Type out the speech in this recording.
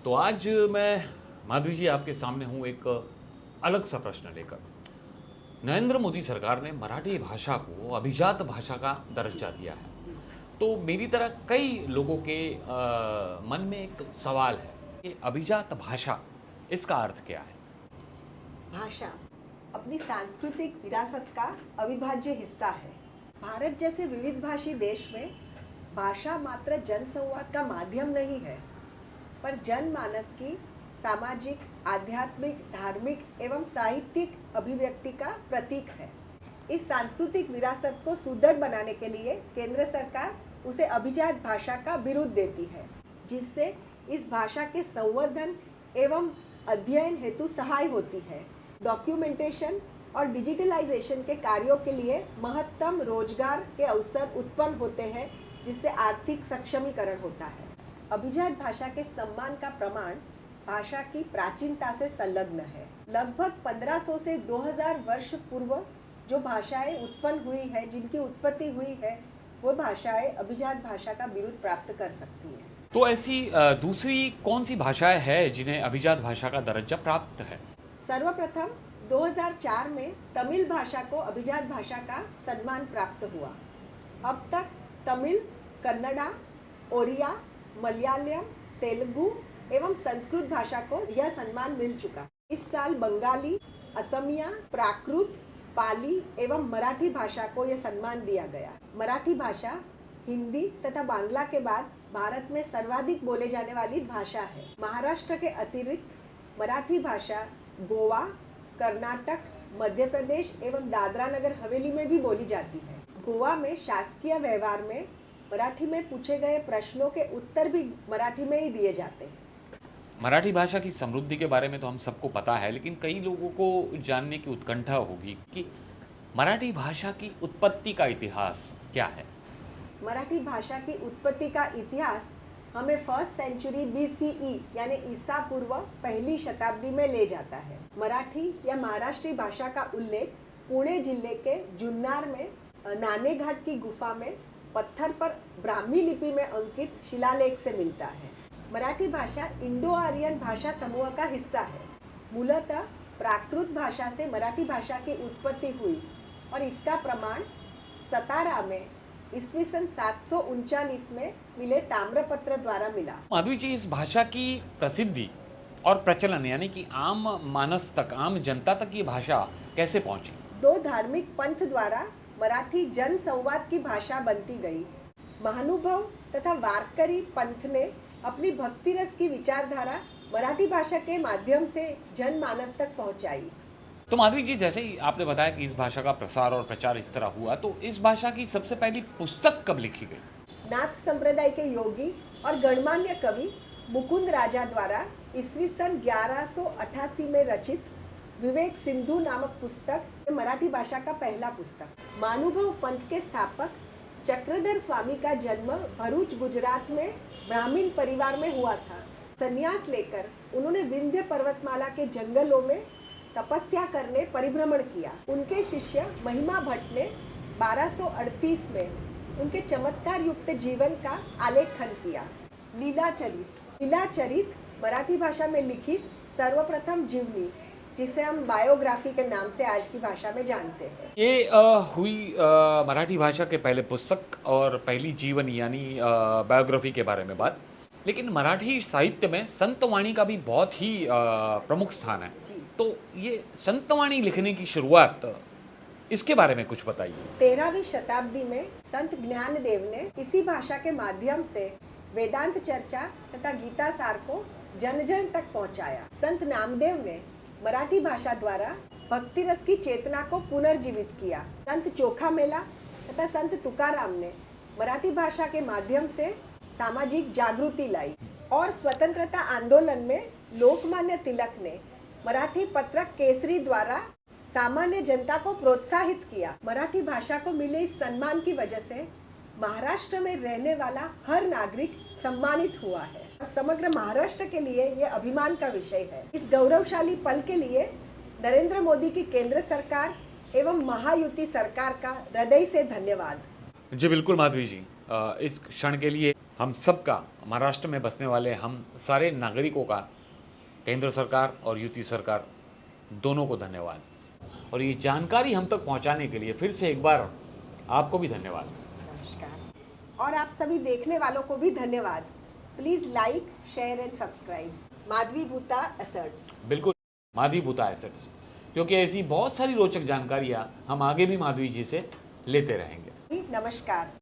तो आज मैं माधवी जी आपके सामने हूँ एक अलग सा प्रश्न लेकर। नरेंद्र मोदी सरकार ने मराठी भाषा को अभिजात भाषा का जी, दर्जा दिया है। जी। तो मेरी तरह कई लोगों के मन में एक सवाल है कि अभिजात भाषा इसका अर्थ क्या है? भाषा अपनी सांस्कृतिक विरासत का अविभाज्य हिस्सा है। भारत जैसे विविध भाषी देश में भाषा मात्र जनसंवाद का माध्यम नहीं है, पर जनमानस की सामाजिक, आध्यात्मिक, धार्मिक एवं साहित्यिक अभिव्यक्ति का प्रतीक है। इस सांस्कृतिक विरासत को सुदृढ़ बनाने के लिए केंद्र सरकार उसे अभिजात भाषा का बिरुद देती है, जिससे इस भाषा के संवर्धन एवं अध्ययन हेतु सहाय होती है। डॉक्यूमेंटेशन और डिजिटलाइजेशन के कार्यों के लिए महत्तम रोजगार के अवसर उत्पन्न होते हैं, जिससे आर्थिक सक्षमीकरण होता है। अभिजात भाषा के सम्मान का प्रमाण भाषा की प्राचीनता से संलग्न है। लगभग 1500 से 2000 वर्ष पूर्व जो भाषाएं उत्पन्न हुई है, जिनकी उत्पत्ति हुई है, वो भाषाएं अभिजात भाषा का बिरुद प्राप्त कर सकती हैं। तो ऐसी दूसरी कौन सी भाषाएं हैं जिन्हें अभिजात भाषा का दर्जा प्राप्त है? सर्वप्रथम 2004 में तमिल भाषा को अभिजात भाषा का सम्मान प्राप्त हुआ। अब तक तमिल, कन्नड़ा, ओरिया, मलयालम, तेलुगु एवं संस्कृत भाषा को यह सम्मान मिल चुका। इस साल बंगाली, असमिया, प्राकृत, पाली एवं मराठी भाषा को यह सम्मान दिया गया। मराठी भाषा हिंदी तथा बांग्ला के बाद भारत में सर्वाधिक बोले जाने वाली भाषा है। महाराष्ट्र के अतिरिक्त मराठी भाषा गोवा, कर्नाटक, मध्य प्रदेश एवं दादरा नगर हवेली में भी बोली जाती है। गोवा में शासकीय व्यवहार में मराठी में पूछे गए प्रश्नों के उत्तर भी मराठी में ही दिए जाते हैं। मराठी भाषा की समृद्धि के बारे में तो हम सबको पता है, लेकिन कई लोगों को जानने की उत्कंठा होगी कि मराठी भाषा की उत्पत्ति का इतिहास क्या है? मराठी भाषा की उत्पत्ति का इतिहास हमें फर्स्ट सेंचुरी BCE यानी ईसा पूर्व पहली शताब्दी में ले जाता है। मराठी या महाराष्ट्री भाषा का उल्लेख पुणे जिले के जुन्नर में नाने घाट की गुफा में पत्थर पर ब्राह्मी लिपि में अंकित शिलालेख से मिलता है। मराठी भाषा इंडो आर्यन भाषा समूह का हिस्सा है। मूलतः प्राकृत भाषा से मराठी भाषा की उत्पत्ति हुई और इसका प्रमाण सतारा में ईस्वी सन 739 में मिले ताम्रपत्र द्वारा मिला। माधवी जी, इस भाषा की प्रसिद्धि और प्रचलन यानी कि आम मानस तक, आम जनता तक ये भाषा कैसे पहुंची? दो धार्मिक पंथ द्वारा मराठी जन संवाद की भाषा बनती गई। महानुभव तथा वारकरी पंथ ने अपनी भक्ति रस की विचारधारा मराठी भाषा के माध्यम से जनमानस तक पहुंचाई। तो माधवी जी, जैसे ही आपने बताया कि इस भाषा का प्रसार और प्रचार इस तरह हुआ, तो इस भाषा की सबसे पहली पुस्तक कब लिखी गई? नाथ संप्रदाय के योगी और गणमान्य कवि मुकुंद राजा द्वारा ईस्वी सन 1188 में रचित विवेक सिंधु नामक पुस्तक मराठी भाषा का पहला पुस्तक। महानुभव पंथ के स्थापक चक्रधर स्वामी का जन्म भरूच गुजरात में ब्राह्मण परिवार में हुआ था। संन्यास लेकर उन्होंने विंध्य पर्वतमाला के जंगलों में तपस्या करने परिभ्रमण किया। उनके शिष्य महिमा भट्ट ने 1238 में उनके चमत्कार युक्त जीवन का आलेखन किया। लीलाचरित मराठी भाषा में लिखित सर्वप्रथम जीवनी, जिसे हम बायोग्राफी के नाम से आज की भाषा में जानते हैं। ये हुई मराठी भाषा के पहले पुस्तक और पहली जीवनी यानी बायोग्राफी के बारे में बात। लेकिन मराठी साहित्य में संतवाणी का भी बहुत ही प्रमुख स्थान है। जी। तो ये संतवाणी लिखने की शुरुआत, इसके बारे में कुछ बताइए। 13वीं शताब्दी में संत ज्ञानदेव ने इसी भाषा के माध्यम से वेदांत चर्चा तथा गीता सार को जन जन तक पहुंचाया। संत नामदेव ने मराठी भाषा द्वारा भक्ति रस की चेतना को पुनर्जीवित किया। संत चोखा मेला तथा संत तुकाराम ने मराठी भाषा के माध्यम से सामाजिक जागृति लाई और स्वतंत्रता आंदोलन में लोकमान्य तिलक ने मराठी पत्रक केसरी द्वारा सामान्य जनता को प्रोत्साहित किया। मराठी भाषा को मिले इस सम्मान की वजह से महाराष्ट्र में रहने वाला हर नागरिक सम्मानित हुआ है। समग्र महाराष्ट्र के लिए यह अभिमान का विषय है। इस गौरवशाली पल के लिए नरेंद्र मोदी की केंद्र सरकार एवं महायुति सरकार का हृदय से धन्यवाद। जी बिल्कुल माधवी जी, इस क्षण के लिए हम सबका, महाराष्ट्र में बसने वाले हम सारे नागरिकों का केंद्र सरकार और यूपी सरकार दोनों को धन्यवाद। और ये जानकारी हम तक पहुंचाने के लिए फिर से एक बार आपको भी धन्यवाद। नमस्कार। और आप सभी देखने वालों को भी धन्यवाद। Please like, share and subscribe Madhavi भूता एसेट्स। बिल्कुल, माधवी भूता एसेट्स, क्योंकि ऐसी बहुत सारी रोचक जानकारियाँ हम आगे भी माधवी जी से लेते रहेंगे। नमस्कार।